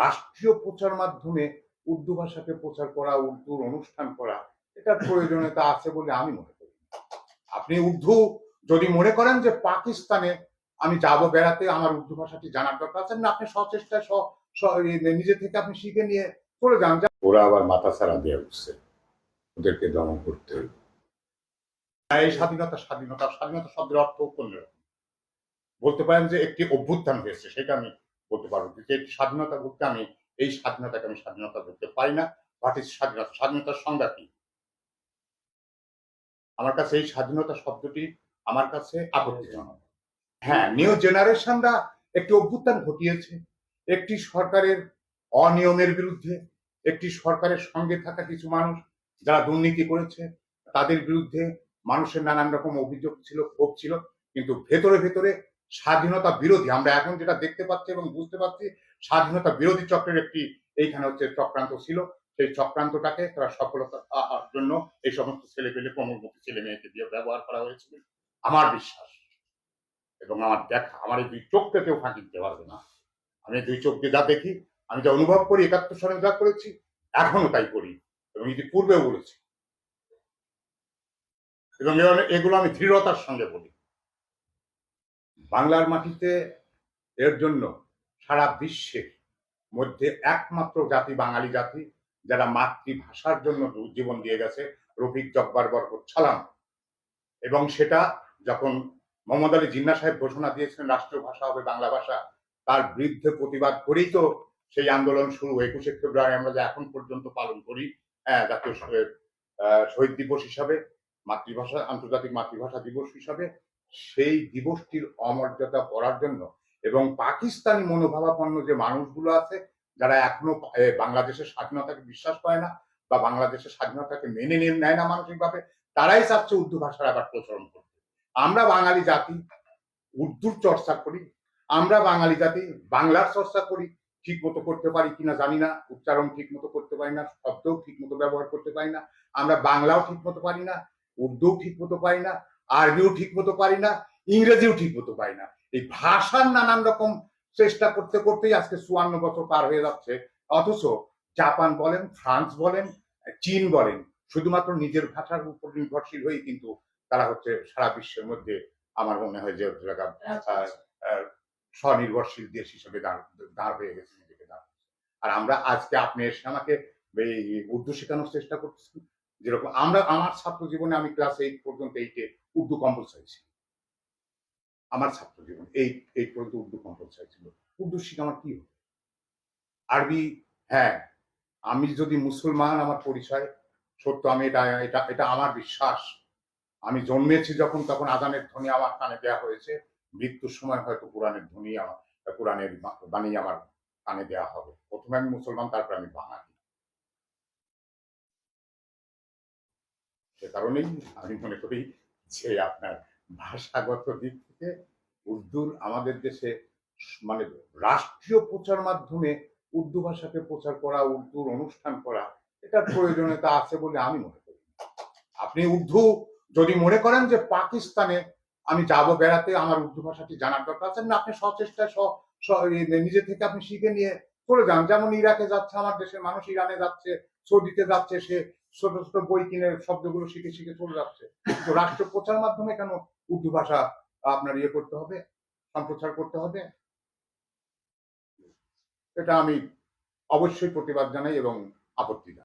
রাষ্ট্রীয় প্রচার মাধ্যমে উর্দু ভাষাকে প্রচার করা, উর্দুর অনুষ্ঠান করা, এটার প্রয়োজনীয়তা আছে বলে আমি মনে করি। আপনি উর্দু যদি মনে করেন যে পাকিস্তানে আমি যাব বেড়াতে, আমার উর্দু ভাষাটি জানার দরকার আছে, না আপনি সচেষ্টায় নিজে থেকে আপনি শিখে নিয়ে চলে যান। ওরা আবার মাথা ছাড়া দিয়ে উঠছে, ওদেরকে দমন করতে হইবে। এই স্বাধীনতা স্বাধীনতা স্বাধীনতা শব্দের অর্থ কোনরকম বলতে পারেন যে একটি অভ্যুত্থান হয়েছে, সেটা আমি বলতে পারবো। যে একটি স্বাধীনতা বলতে আমি এই স্বাধীনতাকে আমি স্বাধীনতা বলতে পারি না। হোয়াট ইজ স্বাধীনতা? স্বাধীনতার সংজ্ঞা কি? আমার কাছে এই স্বাধীনতা শব্দটি আমার কাছে আপত্তিজনক। হ্যাঁ, নিউ জেনারেশনরা একটি অভ্যুত্থান ঘটিয়েছে একটি সরকারের অনিয়মের বিরুদ্ধে, একটি সরকারের সঙ্গে থাকা কিছু মানুষ যারা দুর্নীতি করেছে তাদের বিরুদ্ধে মানুষের নানান রকম অভিযোগ ছিল, ক্ষোভ ছিল, কিন্তু ভেতরে ভেতরে স্বাধীনতা বিরোধী আমরা এখন যেটা দেখতে পাচ্ছি এবং বুঝতে পারছি, স্বাধীনতা বিরোধী চক্রের একটি এইখানে হচ্ছে চক্রান্ত ছিল। সেই চক্রান্তটাকে তারা সফলতার জন্য এই সমস্ত ছেলেপেলে, কোমলমতি ছেলে মেয়েকে দিয়ে ব্যবহার করা হয়েছিল আমার বিশ্বাস এবং আমার দেখা। আমার এই দুই চোখকে কেউ ফাঁকি দিতে পারবে না। আমি দুই চোখ দিয়ে যা দেখি, আমি যা অনুভব করি, ৭১ সালে যা করেছি এখনো তাই করি এবং ইতিপূর্বেও বলেছি, এবং এগুলো আমি দৃঢ়তার সঙ্গে বলি। বাংলার মাটিতে এর জন্য সারা বিশ্বের মধ্যে একমাত্র জাতি বাঙালি জাতি যারা মাতৃভাষার জন্য জীবন দিয়ে গেছে, রফিক জব্বার বরকত ছালাম। এবং সেটা যখন মোহাম্মদ আলী জিন্নাহ সাহেব ঘোষণা দিয়েছিলেন রাষ্ট্রীয় ভাষা হবে বাংলা ভাষা, তার বিরুদ্ধে প্রতিবাদ করেই তো সেই আন্দোলন শুরু। ২১শে ফেব্রুয়ারি আমরা যা এখন পর্যন্ত পালন করি জাতীয় শহীদ দিবস হিসাবে, মাতৃভাষা আন্তর্জাতিক মাতৃভাষা দিবস হিসাবে, সেই দিবসটির অমর্যাদা করার জন্য এবং পাকিস্তানি মনোভাবাপন্ন যে মানুষগুলো আছে যারা এখনো বাংলাদেশের স্বাধীনতাকে বিশ্বাস করে না বা বাংলাদেশের স্বাধীনতাকে মেনে নেয় না মানসিকভাবে, তারাই চাচ্ছে উর্দু ভাষার আবার প্রচলন করতে। আমরা বাঙালি জাতি উর্দুর চর্চা করি, আমরা বাঙালি জাতি বাংলার চর্চা করি, ঠিক মতো করতে পারি কিনা জানি না, উচ্চারণ ঠিক মতো করতে পারি না, শব্দও ঠিক মতো ব্যবহার করতে পারি না, আমরা বাংলাও ঠিক মতো পারি না, উর্দুও ঠিক মতো পারি না, আরবিও ঠিক মতো পারি না, ইংরেজিও ঠিক মতো পারি না। এই ভাষার নানান রকম চেষ্টা করতে করতেই আজকে ৫৪ বছর পার হয়ে যাচ্ছে। অথচ জাপান বলেন, ফ্রান্স বলেন, চীন বলেন, শুধুমাত্র নিজের ভাষার উপর নির্ভরশীল হয়েই কিন্তু তারা হচ্ছে সারা বিশ্বের মধ্যে আমার মনে হয় যে স্বনির্ভরশীল দেশ হিসেবে দাঁড় হয়ে গেছে নিজেকে দাঁড়। আর আমরা আজকে আপনি এসে আমাকে এই উর্দু শেখানোর চেষ্টা করছি, যেরকম আমরা আমার ছাত্র জীবনে আমি ক্লাস 8 পর্যন্ত 8-এ উর্দু কম্পালসারি ছিল। আমার ছাত্র জীবন 8 পর্যন্ত উর্দু কম্পালসারি ছিল। উর্দু শিখে আমার কি হতো? আরবি, হ্যাঁ, আমি যদি মুসলমান আমার পরিচয় সত্য, আমি এটা আমার বিশ্বাস। আমি জন্মেছি যখন তখন আজানের ধ্বনি আমার কানে দেওয়া হয়েছে, মৃত্যুর সময় হয়তো কোরআনের ধ্বনি কোরআনের বাণী আমার কানে দেওয়া হবে। প্রথমে আমি মুসলমান, তারপর আমি বাঙালি। সে কারণেই আমি মনে করি যে আপনার ভাষাগত দিক থেকে উর্দুর আমাদের দেশে মানে রাষ্ট্রীয় প্রচার মাধ্যমে উর্দু ভাষাকে প্রচার করা, উর্দুর অনুষ্ঠান করা, এটার প্রয়োজনীয়তা আছে বলে আমি মনে করি। আপনি উর্দু যদি মনে করেন যে পাকিস্তানে আমি যাব বেড়াতে, আমার উর্দু ভাষাটি জানার দরকার আছে, না আপনি সচেষ্টায় নিজে থেকে আপনি শিখে নিয়ে চলে যান। যেমন ইরাকে যাচ্ছে আমার দেশের মানুষ, ইরানে যাচ্ছে, সৌদিতে যাচ্ছে, সে ছোট ছোট বই কিনে শব্দগুলো শিখে শিখে চলে যাচ্ছে। তো রাষ্ট্র প্রচার মাধ্যমে কেন উর্দু ভাষা আপনার করতে হবে, সম্প্রচার করতে হবে? এটা আমি অবশ্যই প্রতিবাদ জানাই এবং আপত্তি জানাই।